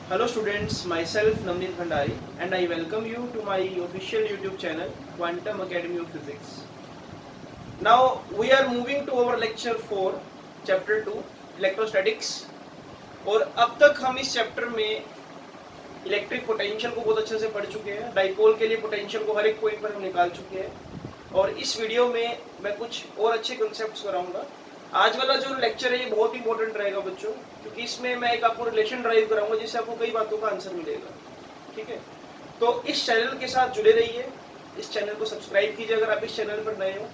Hello students, myself Navneet Bhandari and I welcome you to my official YouTube channel Quantum Academy of Physics. Now we are moving to our lecture 4 chapter 2 electrostatics और अब तक हम इस chapter में electric potential को बहुत अच्छे से पढ़ चुके हैं। डाइपोल के लिए पोटेंशियल को हर एक पॉइंट पर हम निकाल चुके हैं और इस वीडियो में मैं कुछ और अच्छे कंसेप्ट्स कराऊंगा। आज वाला जो लेक्चर है ये बहुत इंपॉर्टेंट रहेगा बच्चों, क्योंकि इसमें मैं एक आपको रिलेशन ड्राइव कराऊंगा जिससे आपको कई बातों का आंसर मिलेगा। ठीक है, तो इस चैनल के साथ जुड़े रहिए, इस चैनल को सब्सक्राइब कीजिए अगर आप इस चैनल पर नए हो,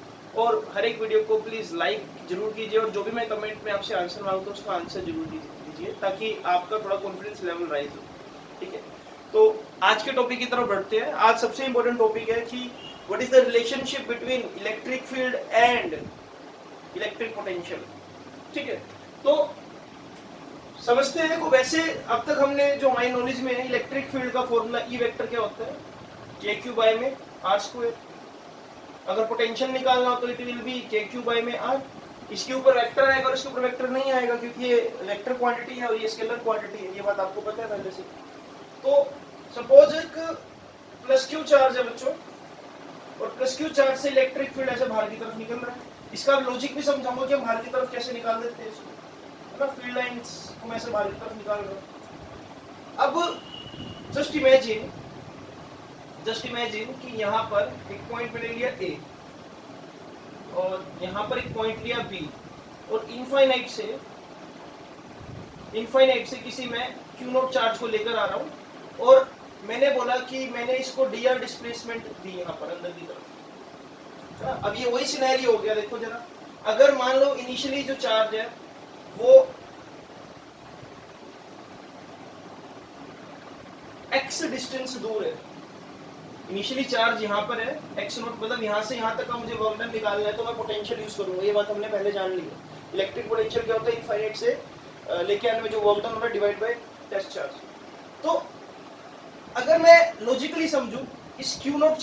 और हर एक वीडियो को प्लीज लाइक जरूर कीजिए और जो भी मैं कमेंट में आपसे आंसर मांगता हूँ उसका आंसर जरूर दीजिए ताकि आपका थोड़ा कॉन्फिडेंस लेवल राइज हो। ठीक है, तो आज के टॉपिक की तरफ बढ़ते हैं। आज सबसे इंपॉर्टेंट टॉपिक है कि what is the relationship between electric field and electric potential. ठीक है, तो समझते हैं। देखो वैसे अब तक हमने जो हमारी नॉलेज में है, इलेक्ट्रिक फील्ड का फॉर्मूला ई वेक्टर क्या होता है, के क्यू बाय में आर स्क्वायर। अगर पोटेंशियल निकालना हो तो इट विल बी के क्यू बाय में आर। इसके ऊपर वेक्टर आएगा और इसके ऊपर वेक्टर नहीं आएगा क्योंकि ये वेक्टर क्वांटिटी है और ये स्केलर क्वांटिटी है, ये बात आपको पता है पहले से। तो सपोज एक प्लस क्यू चार्ज है बच्चों और प्लस क्यू चार्ज से इलेक्ट्रिक फील्ड ऐसे बाहर की तरफ निकल रहा है। इसका लॉजिक भी समझाऊंगा कि हम बाहर की तरफ कैसे निकाल देते हैं इसको, है ना। फील्ड लाइंस को मैं ऐसे बाहर की तरफ निकाल रहा हूं। अब जस्ट इमेजिन कि यहाँ पर एक पॉइंट मैंने लिया ए और यहाँ पर एक पॉइंट लिया बी और इनफाइनाइट से किसी मैं क्यू नॉट चार्ज को लेकर आ रहा हूँ और मैंने बोला कि मैंने इसको डी आर डिस्प्लेसमेंट दी यहाँ पर अंदर की तरफ। अब ये वही सिनेरियो हो गया। देखो जरा, अगर मान लो इनिशियली जो चार्ज है वो x डिस्टेंस दूर है, इनिशियली चार्ज यहाँ पर है x नॉट, मतलब यहाँ से यहाँ तक का मुझे वर्क डन निकालना है तो मैं पोटेंशियल यूज करूंगा। ये बात हमने पहले जान ली है। इलेक्ट्रिक पोटेंशियल क्या होता है, इनफाइनाइट से लेके आने में जो वर्क डन होता है डिवाइड बाय टेस्ट चार्ज। तो अगर मैं लॉजिकली समझूं, इस क्यू नॉट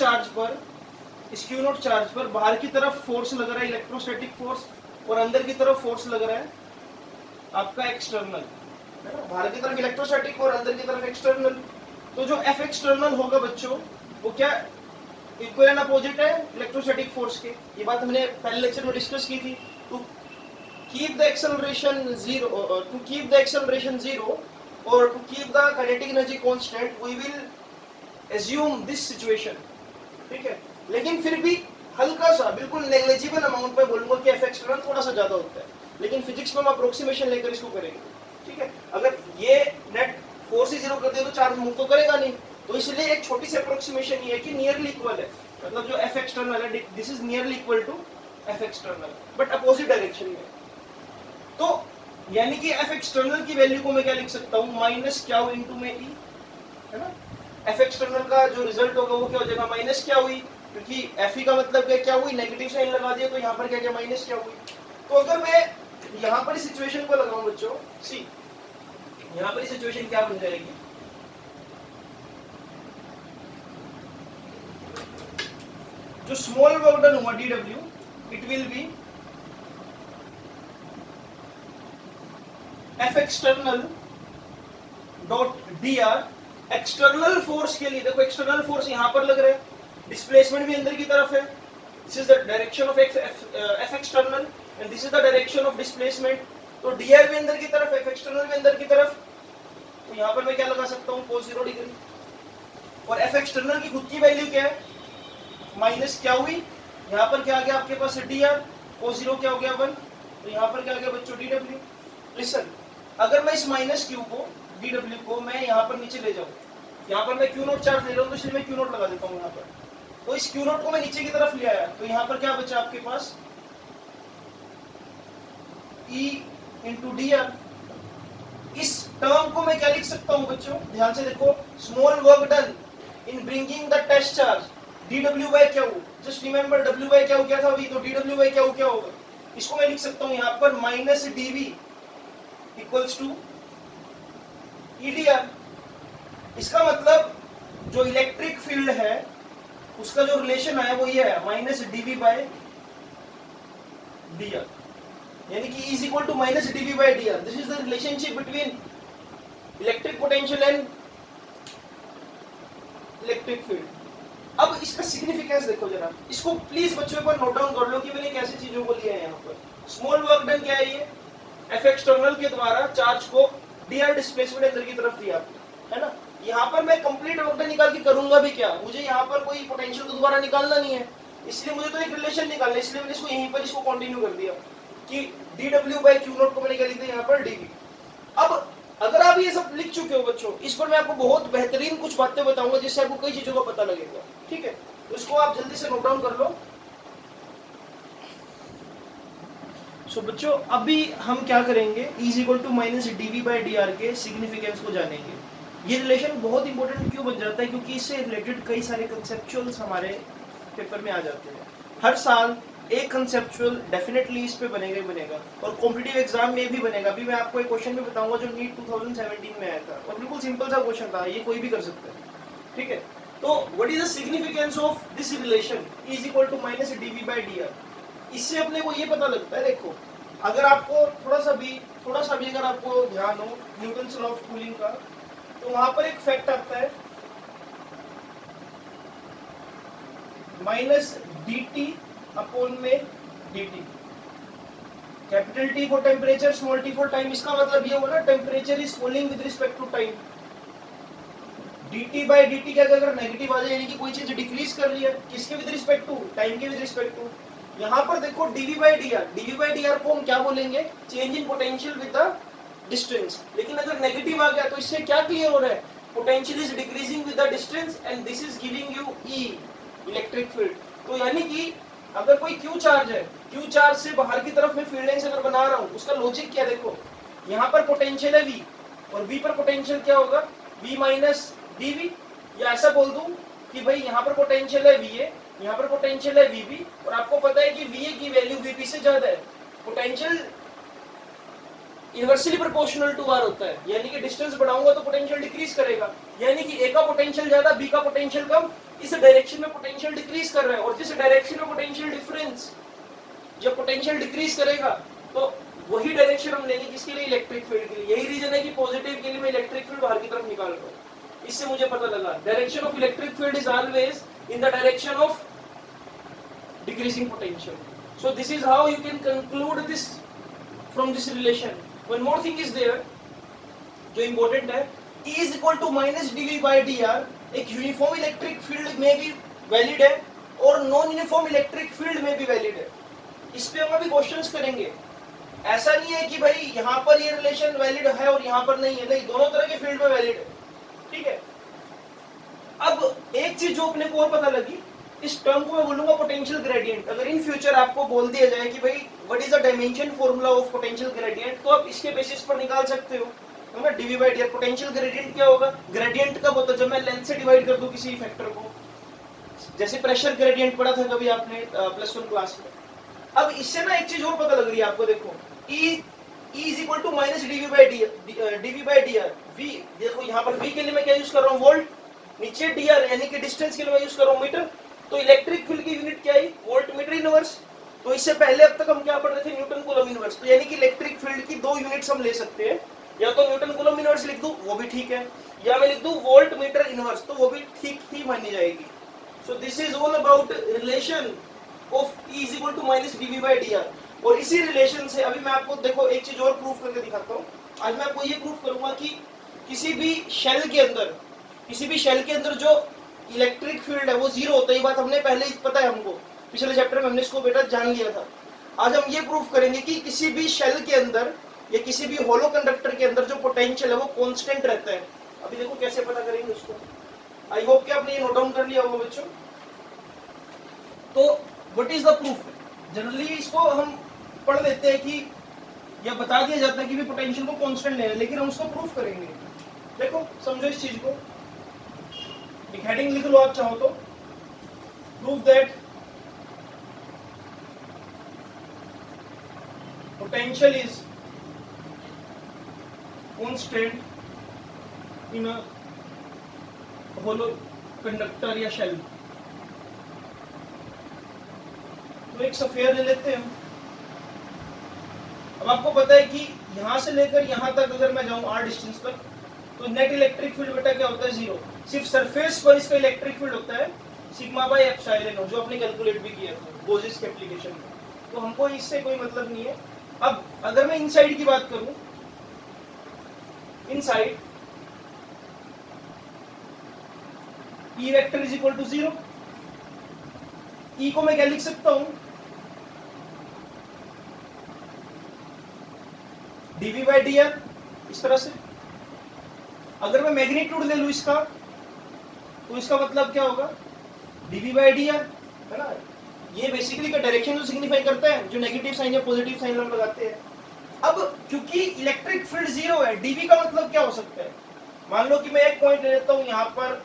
चार्ज पर बाहर की तरफ फोर्स लग रहा है इलेक्ट्रोस्टैटिक फोर्स और अंदर की तरफ फोर्स लग रहा है आपका एक्सटर्नल, है ना। बाहर की तरफ इलेक्ट्रोस्टैटिक और अंदर की तरफ एक्सटर्नल। तो जो एफ एक्सटर्नल होगा बच्चों वो क्या इक्वल एंड अपोजिट है इलेक्ट्रोस्टैटिक फोर्स के। ये बात हमने पहले लेक्चर में डिस्कस की थी। To keep the acceleration zero और to keep the kinetic energy constant we will assume this situation. ठीक है, लेकिन फिर भी हल्का सा बिल्कुल नेग्लिजिबल अमाउंट में बोलूंगा कि एफ एक्सटर्नल थोड़ा सा ज्यादा होता है, लेकिन फिजिक्स में हम अप्रोक्सीमेशन लेकर इसको करेंगे। ठीक है, अगर ये नेट फोर्स ही जीरो कर दे तो चार्ज मूव तो करेगा नहीं, तो इसलिए एक छोटी सी अप्रोक्सीमेशन ये है कि नियरली इक्वल है, मतलब जो एफ एक्सटर्नल है this is nearly equal to F external but opposite direction में। तो यानी कि एफ एक्सटर्नल की वैल्यू को मैं क्या लिख सकता हूँ, माइनस क्याउ इनटू में ई, है ना। एफ एक्सटर्नल का जो रिजल्ट होगा वो क्या हो जाएगा, माइनस क्या हुई, क्योंकि एफ ई का मतलब क्या हुई, नेगेटिव साइन लगा दिया, तो यहाँ पर क्या माइनस क्या हुई। तो अगर मैं यहाँ पर इस सिचुएशन को लगाऊं बच्चों, सी यहाँ पर सिचुएशन क्या बन जाएगी, जो स्मॉल वर्क डन हुआ D W it will B F external dot D R. External force के लिए देखो, एक्सटर्नल फोर्स यहाँ पर लग रहा है, डिस्प्लेसमेंट भी अंदर की तरफ है, this is the direction of F external and this is the direction of displacement. तो डी आर भी अंदर की तरफ, एफ एक्सटर्नल भी अंदर की तरफ, तो यहाँ पर मैं क्या लगा सकता हूँ, cos 0 डिग्री। और एफ एक्सटर्नल की खुद की वैल्यू क्या है, माइनस क्या हुई, यहाँ पर क्या आ गया आपके पास डी आर, cos 0 क्या हो गया 1, तो यहाँ पर क्या आ गया बच्चों डी डब्ल्यू। लिसन, अगर मैं इस माइनस क्यू को डी डब्ल्यू को मैं यहाँ पर नीचे ले जाऊँ, यहाँ पर मैं क्यू नोट चार्ज ले रहा हूँ तो इसलिए मैं क्यू नोट लगा देता हूँ यहाँ पर, तो इस क्यू नोट को मैं नीचे की तरफ ले आया, तो यहाँ पर क्या बचा आपके पास E इंटू डी आर। इस टर्म को मैं क्या लिख सकता हूँ बच्चों, ध्यान से देखो, small work done in bringing the test charge d W by q. Just remember W by q क्या था अभी, तो डी डब्ल्यू बाई क्यू क्या होगा, इसको मैं लिख सकता हूँ यहाँ पर minus d V equals to E d r. इसका मतलब जो इलेक्ट्रिक फील्ड है उसका जो रिलेशन है वो ये है minus d V by D r, यानी कि is equal to minus d V by D r. This is the relationship between electric potential and electric field. अब इसका सिग्निफिकेंस देखो जरा, इसको प्लीज बच्चों पर नोट डाउन कर लो कि मैंने कैसी चीजों को लिया है यहाँ पर। स्मॉल वर्क डन क्या है, ये एफ एक्सटर्नल के द्वारा चार्ज को dr डिस्प्लेसमेंट अंदर की तरफ दिया, है ना। यहाँ पर मैं कंप्लीट वर्क डन निकाल के करूंगा भी क्या, मुझे यहाँ पर कोई पोटेंशियल को दोबारा निकालना नहीं है, इसलिए मुझे तो एक रिलेशन निकालना है, इसलिए मैंने इसको यहीं पर इसको कंटिन्यू कर दिया कि dw by q नॉट को मैंने क्या लिख दिया यहाँ पर dv। अब अगर आप ये सब लिख चुके हो बच्चों, इस पर मैं आपको बहुत बेहतरीन कुछ बातें बताऊंगा जिससे आपको कई चीजों का पता लगेगा, ठीक है। तो इसको आप जल्दी से नोट डाउन कर लो। सो बच्चों अभी हम क्या करेंगे, is equal to minus DV by D r के सिग्निफिकेंस को जानेंगे। ये रिलेशन बहुत इंपॉर्टेंट क्यों बन जाता है, क्योंकि इससे रिलेटेड कई सारे कंसेप्चुअल्स हमारे पेपर में आ जाते हैं। हर साल एक कंसेप्चुअल डेफिनेटली इस पे बनेगा ही बनेगा, और कॉम्पिटिटिव एग्जाम में भी बनेगा। अभी मैं आपको एक क्वेश्चन भी बताऊंगा जो नीट 2017 में आया था, और बिल्कुल सिंपल सा क्वेश्चन था, ये कोई भी कर सकता है, ठीक है। तो what is the significance of this relation is equal to minus DV by D R. इससे अपने को ये पता लगता है, देखो अगर आपको थोड़ा सा भी अगर आपको ध्यान हो न्यूटन्स लॉ ऑफ कूलिंग का, तो वहां पर एक फैक्ट आता है माइनस डी टी अपॉन में d T, capital T for temperature, small t for time. इसका मतलब ये हुआ ना, temperature is falling with respect to time. dt by dt क्या अगर नेगेटिव आ जाए, यानी कि कोई चीज डिक्रीज कर रही है, किसके विद रिस्पेक्ट टू, टाइम के विद रिस्पेक्ट टू। यहाँ पर देखो dv बाई dr को हम क्या बोलेंगे, change in potential with the distance. लेकिन अगर नेगेटिव आ गया तो इससे क्या क्लियर हो रहा है, potential is decreasing with the distance and this is giving you E electric field. तो यानी कि अगर कोई Q चार्ज है, Q चार्ज से बाहर की तरफ मैं फील्ड लाइंस अगर बना रहा हूँ, उसका लॉजिक क्या, देखो यहाँ पर पोटेंशियल है V, और V पर पोटेंशियल क्या होगा, V माइनस dv, या ऐसा बोल दूं कि भाई यहाँ पर पोटेंशियल है VA, यहाँ पर पोटेंशियल है VB, और आपको पता है कि VA की वैल्यू VB से ज्यादा है। Potential inversely proportional to R होता है, यानी कि डिस्टेंस बढ़ाऊंगा तो पोटेंशियल डिक्रीज करेगा, यानी कि A का पोटेंशियल ज्यादा, B का पोटेंशियल कम, इस डायरेक्शन में पोटेंशियल डिक्रीज कर रहा है। और जिस डायरेक्शन में पोटेंशियल डिफरेंस, जब पोटेंशियल डिक्रीज करेगा तो वही डायरेक्शन हम लेंगे किसके लिए, इलेक्ट्रिक फील्ड के लिए। यही रीजन है कि पॉजिटिव के लिए मैं इलेक्ट्रिक फील्ड बाहर की तरफ निकाल रहा हूँ। इससे मुझे पता लगा direction of electric field is always in the direction of decreasing potential. So this is how you can conclude this from this relation. One more thing is there जो इंपॉर्टेंट है, E is equal to minus dv by dr एक uniform electric field में भी valid है और non uniform electric field में भी valid है। इस पे हम अभी क्वेश्चंस करेंगे। ऐसा नहीं है कि भाई यहाँ पर ये रिलेशन वैलिड है और यहाँ पर नहीं है, नहीं, दोनों तरह के फील्ड में वैलिड है, ठीक है। अब एक चीज जो अपने को और पता लगी, इस टर्म को मैं बोलूंगा पोटेंशियल ग्रेडियंट। अगर इन फ्यूचर आपको बोल दिया जाए कि भाई what is the dimension formula of potential gradient, तो आप इसके बेसिस पर निकाल सकते हो, है ना। D V by D r, potential gradient क्या होगा, ग्रेडियंट कब होता है, जब मैं लेंथ से डिवाइड कर दूं किसी फैक्टर को, जैसे प्रेशर ग्रेडियंट पढ़ा था कभी आपने +1 क्लास में। अब इससे ना एक चीज और पता लग रही है आपको, देखो E is equal to minus DV by D r. V देखो यहाँ पर V के लिए मैं क्या यूज कर रहा हूँ, वोल्ट, नीचे dr यानी कि डिस्टेंस के लिए मैं यूज कर रहा हूँ मीटर। तो इलेक्ट्रिक फील्ड की यूनिट क्या है, वोल्ट मीटर इनवर्स। तो इससे पहले अब तक हम क्या पढ़ रहे थे, न्यूटन कूलम इनवर्स। तो यानी कि इलेक्ट्रिक फील्ड की दो यूनिट्स हम ले सकते हैं, या तो न्यूटन कूलम इनवर्स लिख दूं वो भी ठीक है, या मैं लिख दूं वोल्ट मीटर इनवर्स, तो वो भी ठीक ही मानी जाएगी। So this is all about relation of E is equal to minus dv by dr। और इसी रिलेशन से अभी मैं आपको देखो एक चीज और प्रूफ करके दिखाता हूँ। आज मैं आपको ये प्रूफ करूंगा कि किसी भी शेल के अंदर जो इलेक्ट्रिक फील्ड है वो जीरो होता है। ये बात हमने पहले ही पता है हमको, पिछले चैप्टर में हमने इसको बेटा जान लिया था। आज हम ये प्रूफ करेंगे कि किसी भी शेल के अंदर या किसी भी होलो कंडक्टर के अंदर जो पोटेंशियल है वो कांस्टेंट रहता है। अभी देखो कैसे पता करेंगे उसको। आई होप कि आपने ये नोट डाउन कर लिया होगा बच्चों। तो what is the proof, generally इसको हम पढ़ लेते हैं कि या बता दिया जाता है कि भी पोटेंशियल को कांस्टेंट लेना है, लेकिन हम उसको प्रूफ करेंगे। देखो समझो इस चीज को, एक हेडिंग लिख लो आप चाहो तो, proof that potential is constant in a hollow conductor या शेल। तो एक सफेयर ले लेते हैं। अब आपको पता है कि यहां से लेकर यहां तक अगर मैं जाऊं r डिस्टेंस तक, तो नेट इलेक्ट्रिक फील्ड बेटा क्या होता है, जीरो। सिर्फ सरफेस पर इसका इलेक्ट्रिक फील्ड होता है सिग्मा बाय एप्सिलॉन, जो आपने कैलकुलेट भी किया था बोजिस के एप्लीकेशन में, तो हमको इससे कोई मतलब नहीं है। अब अगर मैं इनसाइड की बात करूं, inside E vector is equal to zero. E को मैं क्या लिख सकता हूं, dv बाई डी आर, इस तरह से। अगर मैं मैग्नीट्यूड ले लूं इसका, तो इसका मतलब क्या होगा, dv बाई डी आर, है ना। ये बेसिकली का डायरेक्शन जो सिग्निफाई करता है, जो नेगेटिव साइन या पॉजिटिव साइन हम लगाते हैं। अब क्योंकि इलेक्ट्रिक फील्ड जीरो है, dv का मतलब क्या हो सकता है, मान लो कि मैं एक पॉइंट ले लेता हूं यहाँ पर,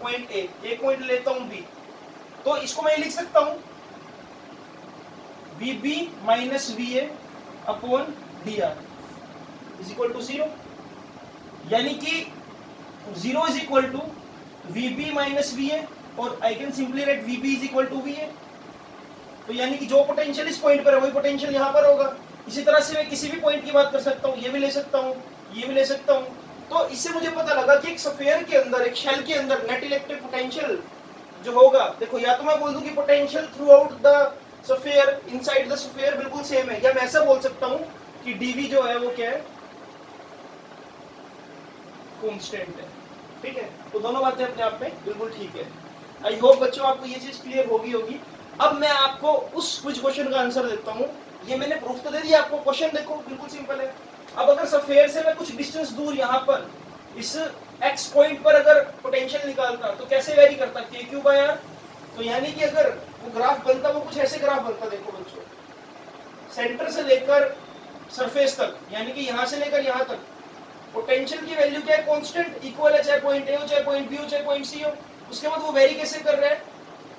पॉइंट ए, एक पॉइंट लेता हूं बी, तो इसको मैं लिख सकता हूं vb minus va upon d r is equal to zero. यानी कि zero is equal to vb minus va, और I can simply write vb is equal to va। तो यानी कि जो पोटेंशियल इस पॉइंट पर है वही पोटेंशियल यहाँ पर होगा। इसी तरह से मैं किसी भी पॉइंट की बात कर सकता हूँ, ये भी ले सकता हूँ, ये भी ले सकता हूँ। तो इससे मुझे पता लगा कि एक स्फीयर के अंदर, एक शेल के अंदर नेट इलेक्ट्रिक पोटेंशियल जो होगा, देखो या तो मैं बोल दूं कि potential through out the sphere, inside the sphere बिल्कुल सेम है, या मैं ऐसा बोल सकता हूं कि dv जो है वो क्या है, कांस्टेंट है। ठीक है, तो दोनों बातें अपने आप में बिल्कुल ठीक है। आई होप बच्चों आपको ये चीज क्लियर होगी। अब मैं आपको उस कुछ क्वेश्चन का आंसर देता हूं। ये मैंने प्रूफ तो दे दिया आपको, क्वेश्चन देखो बिल्कुल सिंपल है। अब अगर स्फीयर से मैं कुछ डिस्टेंस दूर यहाँ पर इस x पॉइंट पर अगर पोटेंशियल निकालता तो कैसे वेरी करता, k क्यू बाय r। तो यानी कि अगर वो ग्राफ बनता, वो कुछ ऐसे ग्राफ बनता, देखो बच्चों, सेंटर से लेकर सरफेस तक, यानी कि यहाँ से लेकर यहाँ तक पोटेंशियल की वैल्यू क्या है, कांस्टेंट, इक्वल है, चाहे पॉइंट ए हो, चाहे पॉइंट बी हो, चाहे पॉइंट सी हो। उसके बाद वो वेरी कैसे कर रहा है,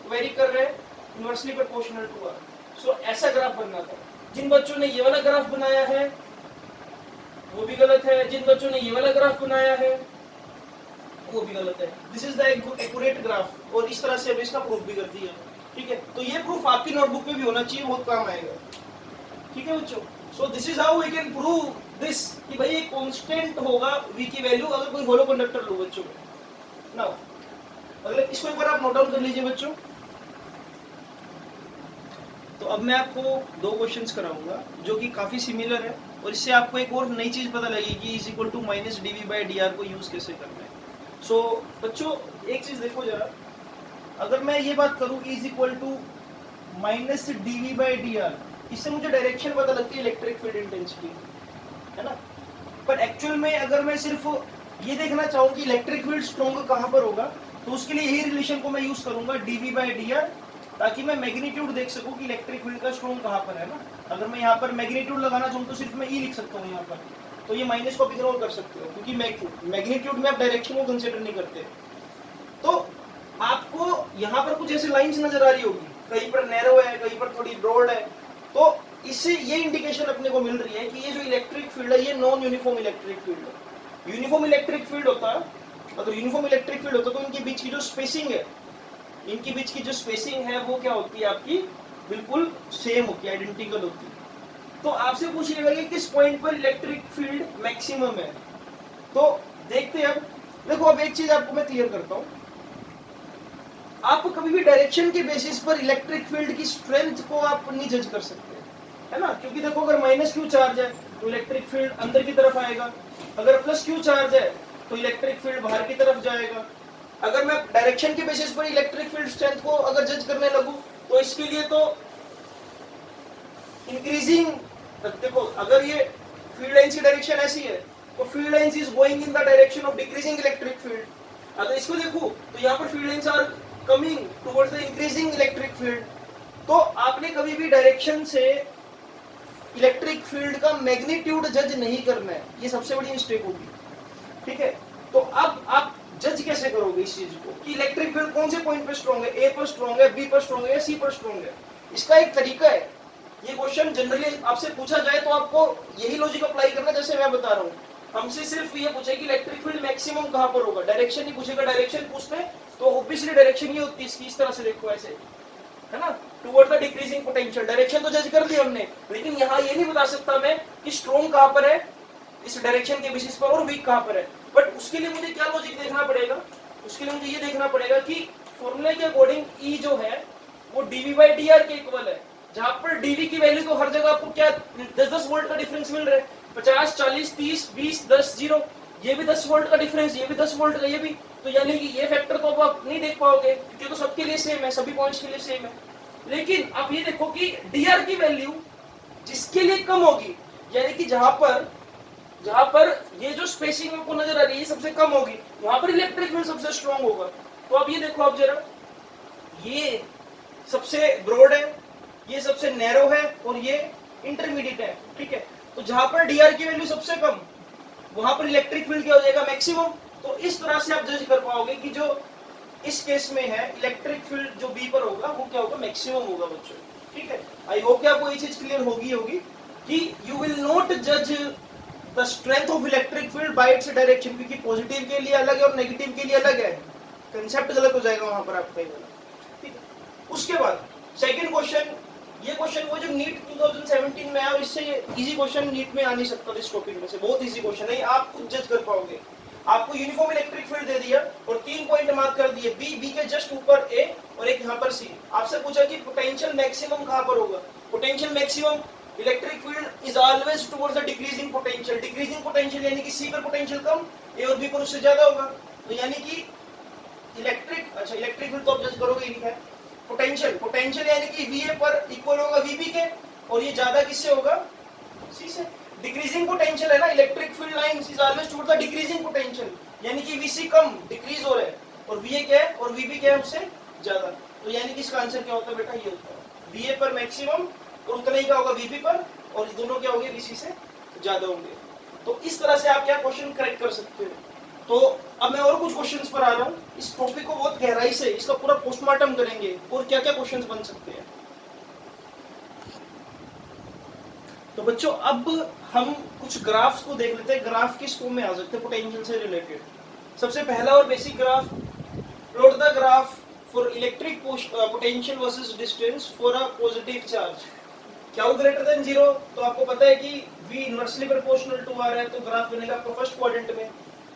वेरी कर रहा है इनवर्सली प्रोपोर्शनल टू r। सो ऐसा ग्राफ बनना था। जिन बच्चों ने ये वाला ग्राफ बनाया है वो भी गलत है, जिन बच्चों ने ये वाला ग्राफ बनाया है वो भी गलत है। This is the accurate graph, और इस तरह से अब इसका प्रूफ भी कर दिया। ठीक है, तो ये प्रूफ आपकी नोटबुक में भी होना चाहिए, बहुत काम आएगा। ठीक है बच्चों, so this is how we can prove this कि भाई ये कांस्टेंट होगा v की वैल्यू अगर कोई होलो कंडक्टर लो बच्चों। नाउ अगले इसको एक बार आप नोट डाउन कर लीजिए बच्चों। तो अब मैं आपको दो क्वेश्चंस कराऊंगा जो कि काफी सिमिलर है, और इससे आपको एक और नई चीज पता लगेगी, is equal to minus dv by D r को यूज कैसे करना है। सो बच्चों एक चीज देखो जरा, अगर मैं ये बात करूं is equal to minus dv by D R, इससे मुझे डायरेक्शन पता लगती है इलेक्ट्रिक फील्ड इंटेंसिटी, है ना। पर एक्चुअल में अगर मैं सिर्फ ये देखना चाहूँ कि इलेक्ट्रिक फील्ड स्ट्रॉन्ग कहाँ पर होगा, तो उसके लिए यही रिलेशन को मैं यूज करूंगा dv बाई डी आर, ताकि मैं मैग्नीट्यूड देख सकूं कि इलेक्ट्रिक फील्ड का स्ट्रॉन्ग कहाँ पर है ना। अगर मैं यहाँ पर मैग्नीट्यूड लगाना चाहूँ तो सिर्फ मैं ई लिख सकता हूँ यहाँ पर, तो ये माइनस को इग्नोर कर सकते हो क्योंकि मैग्नीट्यूड में आप डायरेक्शन को कंसिडर नहीं करते। तो आपको यहाँ पर कुछ ऐसे लाइंस नजर आ रही होगी, कहीं पर नैरो है, कहीं पर थोड़ी ब्रॉड है, तो इससे ये इंडिकेशन अपने को मिल रही है कि ये जो इलेक्ट्रिक फील्ड है ये नॉन यूनिफॉर्म इलेक्ट्रिक फील्ड है। यूनिफॉर्म इलेक्ट्रिक फील्ड होता, अगर यूनिफॉर्म इलेक्ट्रिक फील्ड होता तो इनके बीच की जो स्पेसिंग है, इनके बीच की जो स्पेसिंग है वो क्या होती है आपकी, बिल्कुल सेम होती है, आइडेंटिकल होती है। तो आपसे पूछिएगा कि किस पॉइंट पर इलेक्ट्रिक फील्ड मैक्सिमम है, तो देखते हैं। अब देखो, अब एक चीज आपको मैं क्लियर करता हूं, आप कभी भी डायरेक्शन के बेसिस पर इलेक्ट्रिक फील्ड की स्ट्रेंथ को आप नहीं जज कर सकते, है ना। क्योंकि देखो, अगर माइनस क्यू चार्ज है तो इलेक्ट्रिक फील्ड अंदर की तरफ आएगा, अगर प्लस क्यू चार्ज है तो इलेक्ट्रिक फील्ड बाहर की तरफ जाएगा। अगर मैं डायरेक्शन के बेसिस पर इलेक्ट्रिक फील्ड स्ट्रेंथ को अगर जज करने लगूं तो इसके लिए तो इंक्रीजिंग, देखो अगर ये फील्ड लाइंस की डायरेक्शन ऐसी है तो field lines is going in the direction of decreasing electric field. अगर इसको देखो तो यहाँ पर field lines are coming towards the increasing electric field. तो आपने कभी भी डायरेक्शन से इलेक्ट्रिक फील्ड का मैग्नीट्यूड जज नहीं करना है, ये सबसे बड़ी मिस्टेक होगी। ठीक है, तो अब आप जज कैसे करोगे इस चीज को कि इलेक्ट्रिक फील्ड कौन से पॉइंट पे स्ट्रॉन्ग है, ए पर स्ट्रॉन्ग है, बी पर स्ट्रॉन्ग है या सी पर स्ट्रॉन्ग है। इसका एक तरीका है, ये क्वेश्चन जनरली आपसे पूछा जाए तो आपको यही लॉजिक अप्लाई करना जैसे मैं बता रहा हूँ। हमसे सिर्फ ये पूछे कि इलेक्ट्रिक फील्ड मैक्सिमम कहाँ पर होगा, डायरेक्शन नहीं पूछेगा। डायरेक्शन पूछते तो ऑब्वियसली डायरेक्शन ही होती है इसकी, इस तरह से देखो ऐसे, है ना, toward the decreasing potential. Direction तो जज कर ली हमने, लेकिन यहाँ ये नहीं बता सकता मैं कि स्ट्रॉन्ग कहाँ पर है इस डायरेक्शन के बेसिस पर और वीक कहाँ पर है। बट उसके लिए मुझे क्या लॉजिक देखना पड़ेगा, उसके लिए मुझे ये देखना पड़ेगा कि फॉर्मूले के अकॉर्डिंग ई जो है वो डीवी बाई डी आर के इक्वल है, जहां पर डीवी की वैल्यू तो हर जगह आपको क्या 10-10 वोल्ट का डिफरेंस मिल रहा है, 50, 40, 30, 20, 10, 0, ये भी 10 वोल्ट का डिफरेंस, ये भी 10 वोल्ट का, ये भी, तो यानी कि ये फैक्टर तो आप नहीं देख पाओगे क्योंकि तो सबके लिए सेम है, सभी पॉइंट्स के लिए सेम है। लेकिन आप ये देखो कि डीआर की वैल्यू जिसके लिए कम होगी, यानी कि जहां पर ये जो स्पेसिंग आपको नजर आ रही है सबसे कम होगी, वहां पर इलेक्ट्रिक फील्ड सबसे स्ट्रांग होगा। तो अब ये देखो आप जरा, ये सबसे ब्रॉड है, ये सबसे नैरो है और ये इंटरमीडिएट है, ठीक है। तो जहां पर डीआर की वैल्यू सबसे कम, वहां पर इलेक्ट्रिक फील्ड क्या हो जाएगा, मैक्सिमम। तो इस तरह से आप जज कर पाओगे कि जो इस केस में है इलेक्ट्रिक फील्ड जो बी पर होगा वो क्या होगा, मैक्सिमम होगा बच्चों, ठीक है। आई होप कि आपको ये चीज क्लियर होगी कि यू विल नॉट जज the strength of electric field bye its direction, क्योंकि पॉजिटिव के लिए अलग है और नेगेटिव के लिए अलग है, कंसेप्ट गलत हो जाएगा वहां पर आपका, ठीक है। उसके बाद सेकंड क्वेश्चन, ये क्वेश्चन वो जो नीट 2017 में आया और इससे इजी क्वेश्चन नीट में आ नहीं सकता, इस टॉपिक में से बहुत इजी क्वेश्चन है, आप खुद जज कर पाओगे। आपको यूनिफॉर्म इलेक्ट्रिक फील्ड दे दिया और 3 पॉइंट मार्क कर दिए, बी के जस्ट ऊपर ए और एक यहाँ पर सी। आपसे पूछा कि पोटेंशियल मैक्सिमम कहाँ पर होगा, potential maximum electric field is always towards the decreasing potential, decreasing potential यानी कि सी पर पोटेंशियल कम, ए और बी पर उससे ज्यादा होगा, तो यानी कि इलेक्ट्रिक फील्ड तो आप जज करोगे, लिखा है पोटेंशियल यानी कि वी ए पर इक्वल होगा वीबी के, और ये ज्यादा किससे होगा, सी से। डिक्रीजिंग पोटेंशियल है ना, electric field lines is always towards the decreasing potential, यानी कि वीसी कम डिक्रीज हो रहा है और वीए क्या है और वीबी क्या है उससे ज्यादा, तो यानी कि इसका आंसर क्या होता है बेटा, ये होता है वीए पर मैक्सिमम और उतना ही क्या होगा वीबी पर, और दोनों क्या होंगे वीसी से ज्यादा होंगे। तो इस तरह से आप क्या क्वेश्चन करेक्ट कर सकते हो। तो अब मैं और कुछ क्वेश्चंस पर आ रहा हूँ, इस टॉपिक को बहुत गहराई से इसका पूरा पोस्टमार्टम करेंगे और क्या क्या क्वेश्चंस बन सकते हैं। तो बच्चों अब हम कुछ ग्राफ्स को देख लेते हैं, ग्राफ किस फॉर्म में आ सकते हैं पोटेंशियल से रिलेटेड। सबसे पहला और basic graph, plot the graph for electric potential versus distance for a positive charge, क्या ग्रेटर देन 0, तो आपको पता है कि v inversely proportional to r है, तो ग्राफ बनेगा आपका फर्स्ट क्वाड्रेंट में।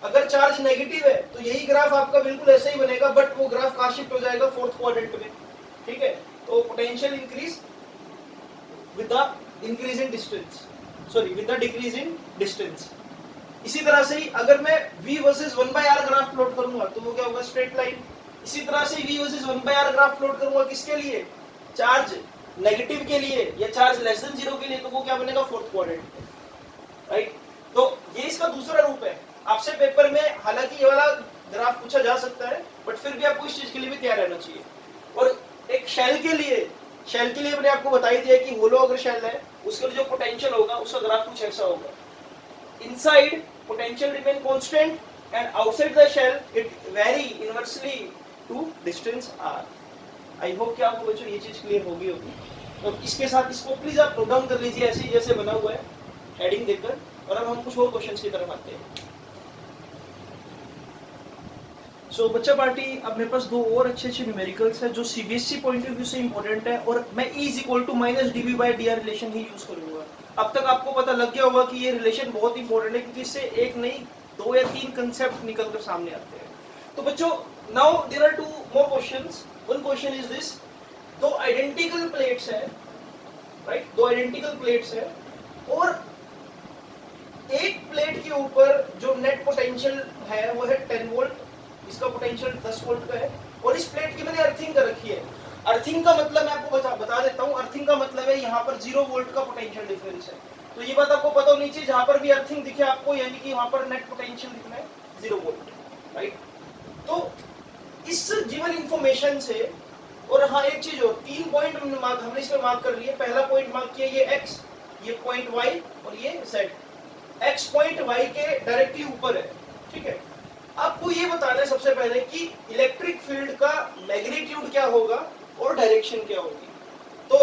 अगर चार्ज नेगेटिव है तो यही ग्राफ आपका बिल्कुल ऐसा ही बनेगा, बट वो ग्राफ कहां शिफ्ट हो जाएगा, फोर्थ क्वाड्रेंट में, ठीक है। तो potential increase with the increase in distance, sorry with the decrease in distance. इसी तरह से ही अगर मैं v versus 1/r graph plot करूंगा तो वो क्या होगा, स्ट्रेट लाइन। इसी तरह से v versus 1/r graph plot करूंगा किसके लिए, चार्ज नेगेटिव के लिए या चार्ज लेस देन 0 के लिए, तो वो क्या बनेगा, फोर्थ क्वाड्रेंट, राइट। तो ये इसका दूसरा रूप है। आपसे पेपर में हालांकि ये वाला ग्राफ पूछा जा सकता है, बट फिर भी आपको इस चीज के लिए भी तैयार रहना चाहिए। और एक शेल के लिए मैंने आपको बता ही दिया कि होलो अगर शेल है उसके लिए जो पोटेंशियल होगा उसका ग्राफ कुछ ऐसा होगा, inside potential remain constant and outside the shell it very inversely to distance r। I hope कि आपको बच्चों ये चीज क्लियर होगी। तो इसके साथ इसको प्लीज आप नोट डाउन कर लीजिए ऐसे ही जैसे बना हुआ है हेडिंग देकर, और अब हम कुछ और क्वेश्चंस की तरफ आते हैं। सो बच्चा पार्टी, अब मेरे पास दो और अच्छे न्यूमेरिकल्स है जो सीबीएसई पॉइंट ऑफ व्यू से इंपॉर्टेंट है, और मैं E is equal to minus DV by D R relation ही यूज करूंगा। अब तक आपको पता लग गया होगा कि ये रिलेशन बहुत इंपॉर्टेंट है, क्योंकि इससे एक नहीं 2 या 3 कंसेप्ट निकल कर सामने आते हैं। तो बच्चों now there are 2 more questions. One question is this, दो आइडेंटिकल प्लेट्स है, राइट, दो आइडेंटिकल प्लेट्स है और एक प्लेट के ऊपर जो नेट पोटेंशियल है वो है 10 वोल्ट, इसका पोटेंशियल 10 वोल्ट का है, और इस प्लेट की मैंने अर्थिंग कर रखी है। अर्थिंग का मतलब मैं आपको बता देता हूँ, अर्थिंग का मतलब है यहाँ पर 0 वोल्ट का पोटेंशियल डिफरेंस है। तो ये बात आपको पता होनी चाहिए, जहां पर भी अर्थिंग दिखे आपको, यानी कि वहां पर नेट पोटेंशियल दिखना है 0 वोल्ट, राइट। तो इस गिवन इंफॉर्मेशन से, और हाँ एक चीज और, 3 पॉइंट हमने इसमें मार्क कर लिए। पहला पॉइंट मार्क किया ये x, ये पॉइंट y और ये z। x पॉइंट y के डायरेक्टली ऊपर है, ठीक है। आपको ये बताना है सबसे पहले कि इलेक्ट्रिक फील्ड का मैग्नीट्यूड क्या होगा और डायरेक्शन क्या होगी। तो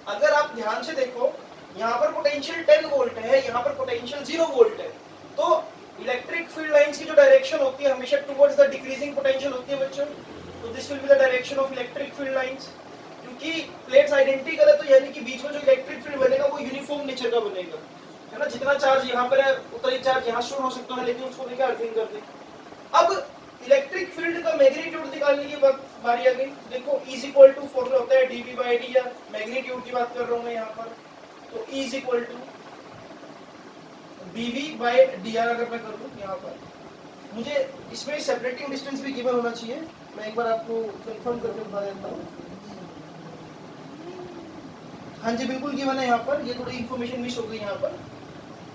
अगर आप ध्यान से देखो, यहाँ पर पोटेंशियल 10 वोल्ट है, यहाँ पर पोटेंशियल 0 वोल्ट है, तो इलेक्ट्रिक फील्ड लाइंस की जो डायरेक्शन होती है हमेशा टुवर्ड्स द डिक्रीजिंग पोटेंशियल होती है बच्चों। तो this will be the direction of electric field lines. क्योंकि प्लेट्स आइडेंटिकल है तो यानी कि बीच में जो इलेक्ट्रिक फील्ड बनेगा वो यूनिफॉर्म नेचर का बनेगा, है ना, जितना चार्ज यहाँ पर है उतना ही चार्ज यहाँ स्टोर हो सकता है, लेकिन उसको लेकर अर्थिंग कर दी। अब इलेक्ट्रिक फील्ड का मैग्नीट्यूड निकालने की बारी आ गई। देखो E is equal to formula होता है dV बाई डी, या मैग्नीट्यूड की बात कर रहा हूँ मैं यहाँ पर, तो E is equal to dV by dr अगर मैं कर दूँ यहाँ पर, मुझे इसमें सेपरेटिंग डिस्टेंस भी गिवन होना चाहिए, मैं एक बार आपको कंफर्म करके बता देता हूँ। हाँ जी बिल्कुल गिवन है यहाँ पर, ये थोड़ी इन्फॉर्मेशन मिस हो गई यहाँ पर।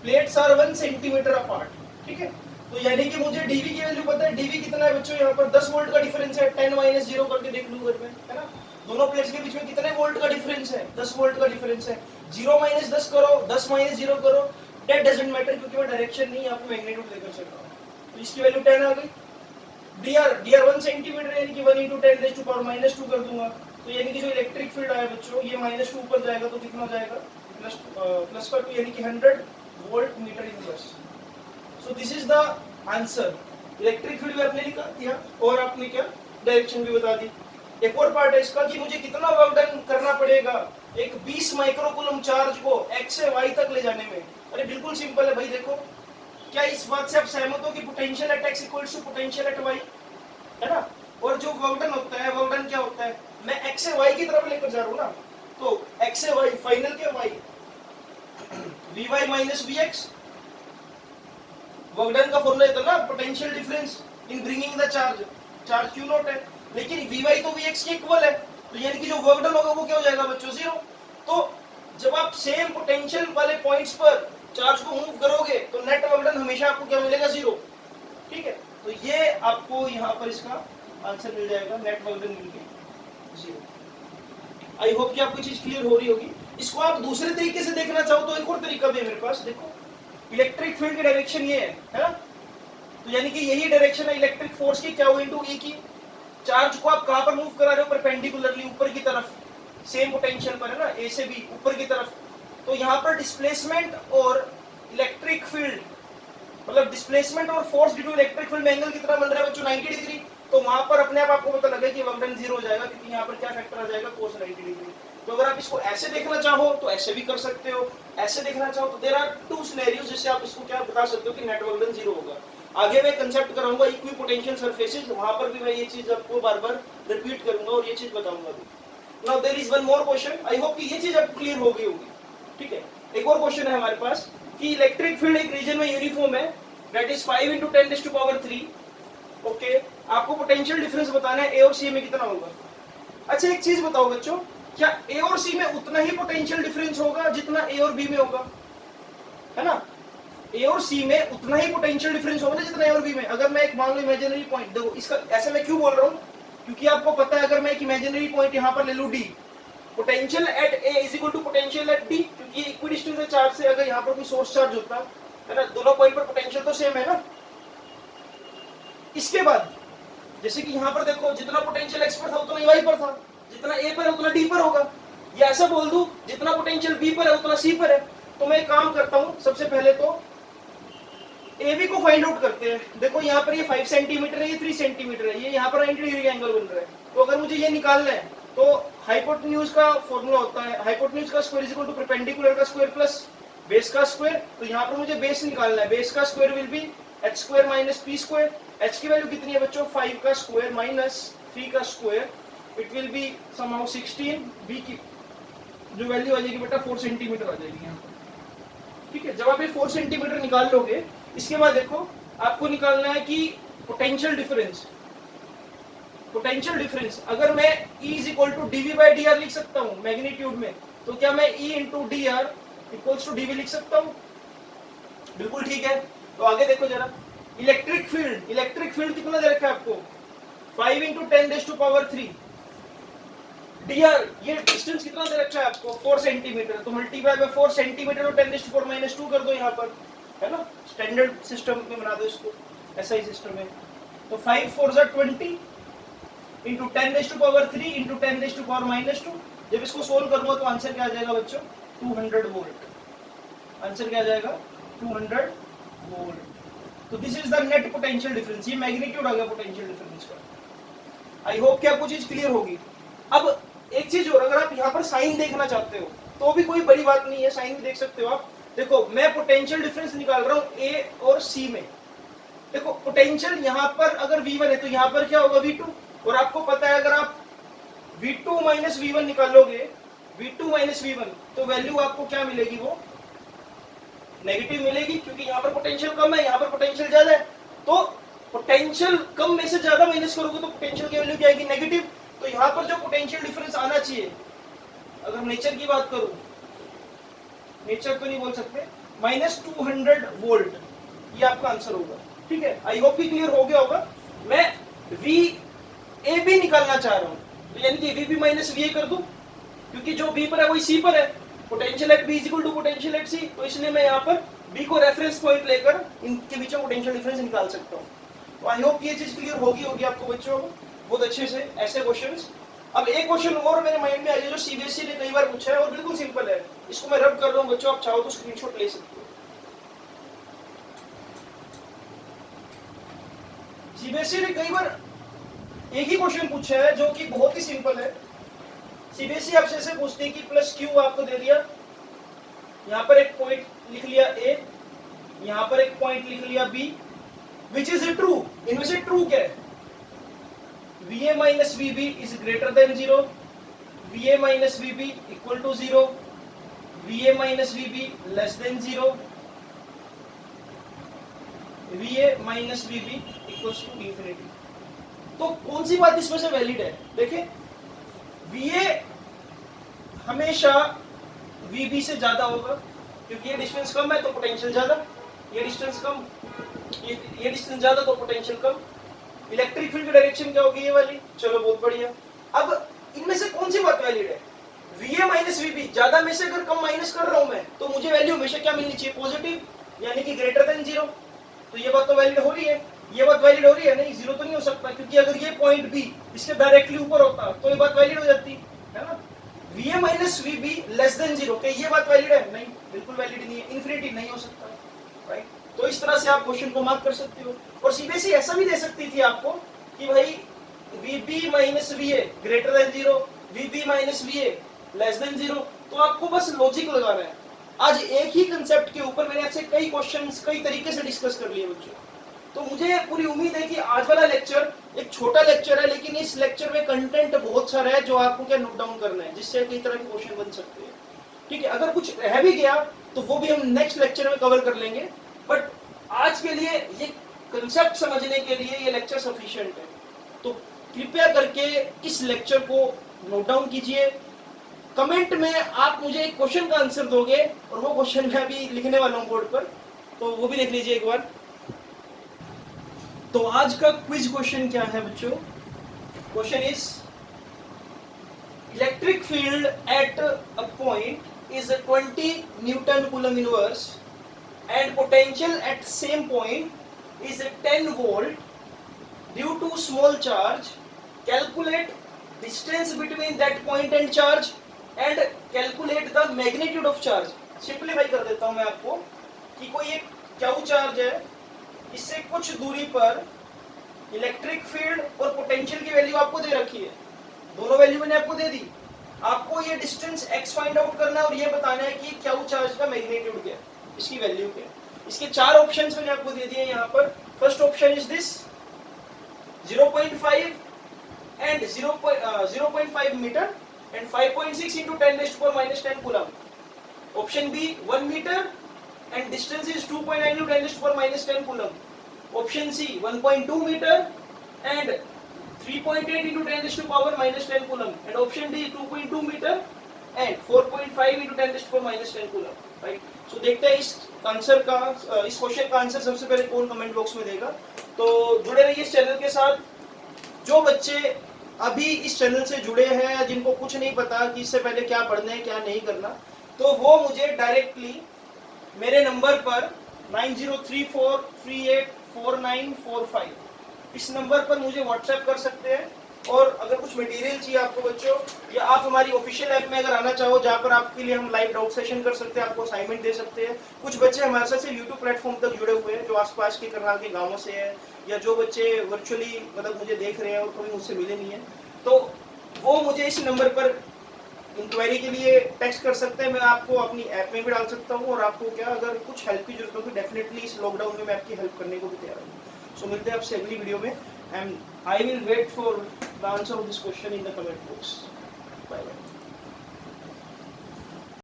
प्लेट्स आर 1 सेंटीमीटर अपार्ट, ठीक है, तो यानी कि मुझे dV की वैल्यू पता है। dV कितना है बच्चों, यहाँ पर 10 वोल्ट का डिफरेंस है, 10 माइनस 0 करके देख लूँ घर में, है ना। दोनों प्लेट्स के बीच में कितने वोल्ट का डिफरेंस है, 10 वोल्ट का डिफरेंस है। 0 माइनस 10 करो, 10 माइनस 0 करो, दैट डजंट मैटर, क्योंकि मैं डायरेक्शन नहीं यहाँ पे मैग्नीट्यूड लेकर चल रहा हूँ। तो इसकी वैल्यू 10 आ गई। dr 1 सेंटीमीटर यानी कि 1 into 10 raised to power minus 2 कर दूंगा, तो यानी कि जो इलेक्ट्रिक फील्ड आया बच्चों, ये -2 ऊपर जाएगा तो कितना हो जाएगा, प्लस का 2 यानी कि 100 volt meter inverse. So this is the answer. Electric field भी आपने लिखा दिया और आपने क्या डायरेक्शन भी बता दी। एक और पार्ट है इसका कि मुझे कितना वर्क डन करना पड़ेगा एक 20 माइक्रोकूलम चार्ज को x से y तक ले जाने में। अरे बिल्कुल सिंपल है भाई, देखो क्या इस बात से आप सहमत हो कि potential at x equals to potential at y, है ना। और जो वर्क डन होता है, वर्क डन क्या होता है, मैं x से y की तरफ लेकर जा रहा हूँ ना, तो x से y फाइनल के y vy minus vx, work done का फॉर्मूला है ना, potential difference in bringing the charge, charge q not है, लेकिन vy तो vx के इक्वल है, तो यानी कि जो वर्क डन होगा वो क्या हो जाएगा बच्चों, 0। तो जब आप सेम पोटेंशियल वाले पॉइंट्स पर चार्ज को मूव करोगे तो नेट वर्क डन हमेशा आपको क्या मिलेगा, 0, ठीक है। तो ये आपको यहाँ पर इसका आंसर मिल जाएगा, नेट वर्क डन मिल के 0। आई होप कि आपको चीज क्लियर हो रही होगी। इसको आप दूसरे तरीके से देखना चाहो तो एक और तरीका भी है मेरे पास। देखो इलेक्ट्रिक फील्ड की डायरेक्शन ये है ना, तो यानी कि यही डायरेक्शन है इलेक्ट्रिक फोर्स की, क्या हो इनटू ई की। चार्ज को आप कहां पर मूव करा रहे हो, परपेंडिकुलरली ऊपर की तरफ, सेम पोटेंशियल पर है ना, ए से बी ऊपर की तरफ। तो यहाँ पर डिस्प्लेसमेंट और इलेक्ट्रिक फील्ड, मतलब डिस्प्लेसमेंट और force due to electric field में एंगल कितना बन रहा है बच्चों, 90 डिग्री। तो वहां पर अपने आप आपको पता लगे कि वर्क डन 0 हो जाएगा, क्योंकि यहाँ पर क्या फैक्टर आ जाएगा, cos 90 डिग्री। तो अगर आप इसको ऐसे देखना चाहो तो ऐसे भी कर सकते हो, ऐसे देखना चाहो तो देयर आर 2 सिनेरियोस जिससे आप इसको क्या बता सकते हो कि नेट वर्क डन 0 होगा। आगे मैं कंसेप्ट कराऊंगा इक्विपोटेंशियल सरफेसेस, वहां पर भी मैं ये चीज आपको बार-बार रिपीट करूंगा और ये चीज बताऊंगा भी। Now there is one more question, I hope कि ये चीज आपको क्लियर हो गई होगी, ठीक है। एक और क्वेश्चन है हमारे पास कि इलेक्ट्रिक फील्ड एक रीजन में यूनिफॉर्म है, that is 5 into 10 raised to power 3, okay. आपको पोटेंशियल डिफरेंस बताना है ए और सी में कितना होगा। अच्छा एक चीज बताओ बच्चों, क्या ए और सी में उतना ही पोटेंशियल डिफरेंस होगा जितना ए और बी में होगा, है ना। ए और सी में उतना ही पोटेंशियल डिफरेंस होगा ना जितना ए और बी में। अगर मैं एक मान लो इमेजिनरी पॉइंट, देखो इसका ऐसे मैं क्यों बोल रहा हूँ, क्योंकि आपको पता है अगर मैं एक इमेजिनरी पॉइंट यहाँ पर ले लूँ D, potential at A is equal to potential at D, क्योंकि इक्विडिस्टेंस है चार्ज से। अगर यहाँ पर कोई सोर्स चार्ज होता है ना, दोनों पॉइंट पर पोटेंशियल तो सेम है ना। इसके बाद जैसे कि यहाँ पर देखो, जितना पोटेंशियल एक्स पर था उतना वाई पर था, जितना ए पर है उतना डी पर होगा, या ऐसा बोल दूं जितना पोटेंशियल बी पर है उतना सी पर है। तो मैं एक काम करता हूं, सबसे पहले तो ए बी को फाइंड आउट करते हैं। देखो यहाँ पर ये 5 सेंटीमीटर है, ये 3 सेंटीमीटर है, ये यहाँ पर 90 डिग्री का एंगल बन रहा है। तो अगर मुझे ये निकालना है तो हाइपोटेन्यूज का फॉर्मूला होता है, हाइपोटेन्यूज का square is equal to perpendicular का स्क्वायर प्लस बेस का स्क्वायर। तो यहाँ पर मुझे बेस निकालना है, बेस का square will be h square minus P square. h की वैल्यू कितनी है बच्चों, 5 का स्क्वायर माइनस 3 का square, it will be somehow 16। b की जो वैल्यू आ जाएगी बेटा 4 सेंटीमीटर आ जाएगी यहाँ पर, ठीक है। जब आप ये 4 सेंटीमीटर निकाल लोगे, इसके बाद देखो आपको निकालना है कि पोटेंशियल डिफरेंस, पोटेंशियल डिफरेंस अगर मैं E is equal to dV by dr लिख सकता हूँ मैग्नीट्यूड में, तो क्या मैं E into dr equals to dV लिख सकता हूँ, बिल्कुल ठीक है। तो आगे देखो जरा, इलेक्ट्रिक फील्ड कितना दे रखा है आपको, 5 into 10 raised to power 3 dr, ये डिस्टेंस कितना दे रखा है आपको, 4 सेंटीमीटर। तो मल्टीप्लाई बाय 4 सेंटीमीटर और 10 raised to power minus 2 कर दो यहाँ पर, है ना। स्टैंडर्ड सिस्टम में बना दो इसको, ऐसा ही सिस्टम है। तो 5 4 जा 20 into 10 raised to power 3 into 10 raised to power minus 2। जब इसको सोल्व करूंगा तो आंसर क्या आ जाएगा बच्चों, 200 वोल्ट। आंसर क्या आ जाएगा, 200 वोल्ट। तो this is the net potential difference, ये मैग्नीट्यूड आ गया पोटेंशियल डिफरेंस का। आई होप कि आपको चीज क्लियर होगी। अब एक चीज और, अगर आप यहाँ पर साइन देखना चाहते हो तो भी कोई बड़ी बात नहीं है, साइन भी देख सकते हो आप। देखो मैं पोटेंशियल डिफरेंस निकाल रहा हूं ए और सी में। देखो पोटेंशियल यहां पर अगर V1 है तो यहां पर क्या होगा V2, और आपको पता है अगर आप V2 माइनस V1 निकालोगे, V2 माइनस V1, तो वैल्यू आपको क्या मिलेगी, वो नेगेटिव मिलेगी, क्योंकि यहाँ पर पोटेंशियल कम है, यहाँ पर पोटेंशियल ज्यादा है। तो पोटेंशियल कम में से ज्यादा माइनस करोगे तो पोटेंशियल की वैल्यू क्या आएगी, नेगेटिव। तो यहाँ पर जो पोटेंशियल डिफरेंस आना चाहिए, अगर नेचर की बात करूं, नेचर तो नहीं बोल सकते, -200 वोल्ट, ये आपका आंसर होगा। ठीक है, आई होप कि क्लियर हो गया होगा। मैं वी ए बी निकालना चाह रहा हूं, तो यानी कि V B minus V A कर दूं, क्योंकि जो बी पर है वही सी पर है, potential at B is equal to potential at C, तो इसलिए मैं यहाँ पर बी को रेफरेंस पॉइंट लेकर इनके बीच में पोटेंशियल डिफरेंस निकाल सकता हूँ। तो आई होप ये चीज क्लियर होगी आपको बच्चों को बहुत अच्छे से, ऐसे क्वेश्चंस। अब एक क्वेश्चन और मेरे माइंड में आ गया जो सीबीएसई ने कई बार पूछा है और बिल्कुल सिंपल है, इसको मैं रब कर रहा हूँ बच्चों, आप चाहो तो स्क्रीनशॉट ले सकते हो। सीबीएसई ने कई बार एक ही क्वेश्चन पूछा है जो कि बहुत ही सिंपल है। सीबीएसई आपसे ऐसे पूछती है कि प्लस क्यू आपको दे दिया, यहाँ पर एक पॉइंट लिख लिया ए, यहाँ पर एक पॉइंट लिख लिया बी, विच इज ट्रू, इनमें से ट्रू क्या है, VA minus VB is greater than 0, VA minus VB equal to 0, VA minus VB less than 0, VA minus VB equals to infinity। तो कौन सी बात इसमें से वैलिड है, देखिए VA हमेशा VB से ज्यादा होगा, क्योंकि ये डिस्टेंस कम है तो पोटेंशियल ज्यादा, ये डिस्टेंस कम, ये डिस्टेंस ज्यादा तो पोटेंशियल कम। इलेक्ट्रिक फील्ड की डायरेक्शन क्या होगी, ये वाली, चलो बहुत बढ़िया। अब इनमें से कौन सी बात वैलिड है, VA माइनस VB, ज्यादा में से अगर कम माइनस कर रहा हूं मैं, तो मुझे वैल्यू हमेशा क्या मिलनी चाहिए, पॉजिटिव, यानी कि ग्रेटर देन 0। तो ये बात तो वैलिड हो रही है, ये बात वैलिड हो रही है, नहीं 0 तो नहीं हो सकता, क्योंकि अगर ये पॉइंट B इसके डायरेक्टली ऊपर होता तो ये बात वैलिड हो जाती है ना। VA minus VB less than 0, क्या ये बात वैलिड है, नहीं बिल्कुल वैलिड नहीं है, इन्फिनिटी नहीं हो सकता, राइट। तो इस तरह से आप क्वेश्चन को मार्क कर सकते हो। और सीबीएसई ऐसा भी दे सकती थी आपको कि भाई VB minus VA greater than 0, VB minus VA less than 0, तो आपको बस लॉजिक लगाना है। आज एक ही कंसेप्ट के ऊपर मैंने आपसे कई क्वेश्चंस कई तरीके से डिस्कस कर लिए बच्चों, तो मुझे पूरी उम्मीद है कि आज वाला लेक्चर एक छोटा लेक्चर है, लेकिन इस लेक्चर में कंटेंट बहुत सारा है जो आपको क्या नोट डाउन करना है, जिससे कई तरह के क्वेश्चन बन सकते हैं। ठीक है, अगर कुछ रह भी गया तो वो भी हम नेक्स्ट लेक्चर में कवर कर लेंगे, बट आज के लिए ये कंसेप्ट समझने के लिए ये लेक्चर सफिशिएंट है। तो कृपया करके इस लेक्चर को नोट डाउन कीजिए, कमेंट में आप मुझे एक क्वेश्चन का आंसर दोगे, और वो क्वेश्चन मैं अभी लिखने वाला हूँ बोर्ड पर, तो वो भी देख लीजिए एक बार। तो आज का क्विज क्वेश्चन क्या है बच्चों, question is electric field at a point is 20 Newton coulomb inverse and potential at same point is 10 volt due to small charge. Calculate distance between that point and charge and calculate the magnitude of charge. Simplify कर देता हूं मैं आपको कि कोई एक Q charge है, इससे कुछ दूरी पर इलेक्ट्रिक फील्ड और पोटेंशियल की वैल्यू आपको दे रखी है, दोनों वैल्यू मैंने आपको दे दी। आपको ये डिस्टेंस x फाइंड आउट करना है और ये बताना है कि क्यू चार्ज का मैग्नीट्यूड क्या है, इसकी वैल्यू क्या है। इसके चार ऑप्शंस मैंने आपको दे दिए यहाँ पर। First option is this 0.5 and 0.5 metre and 5.6 into 10⁻⁻10 coulomb. Option B 1 metre and distance is 2.9 into 10⁻⁻10 coulomb. Option C 1.2 metre and 3.8 into 10⁻⁻10 coulomb. And option D 2.2 metre and 4.5 into 10⁻⁻10 coulomb, right. So देखते हैं इस answer का, इस question का answer सबसे पहले कौन comment box में देगा। तो जुड़े रहिए इस चैनल के साथ। जो बच्चे अभी इस चैनल से जुड़े हैं, जिनको कुछ नहीं पता कि इससे पहले क्या पढ़ना है क्या नहीं करना, तो वो मुझे डायरेक्टली मेरे नंबर पर 9034384945 इस नंबर पर मुझे व्हाट्सएप कर सकते हैं। और अगर कुछ मटेरियल चाहिए आपको बच्चों, या आप हमारी ऑफिशियल ऐप में अगर आना चाहो, जहाँ पर आपके लिए हम लाइव डाउट सेशन कर सकते हैं, आपको असाइनमेंट दे सकते हैं। कुछ बच्चे हमारे साथ से यूट्यूब प्लेटफॉर्म तक जुड़े हुए हैं, जो आसपास के करनाल के गाँवों से है, या जो बच्चे वर्चुअली मतलब मुझे देख रहे हैं और कभी मुझसे मिले नहीं है, तो वो मुझे इस नंबर पर इंक्वायरी के लिए टेक्स्ट कर सकते हैं, मैं आपको अपनी ऐप में भी डाल सकता हूँ, और आपको क्या अगर कुछ हेल्प की जरूरत हो तो डेफिनेटली इस लॉकडाउन में मैं आपकी हेल्प करने को भी तैयार हूँ। सो मिलते हैं आपसे अगली वीडियो में, and I will wait for the answer of this question in the comment box. Bye bye.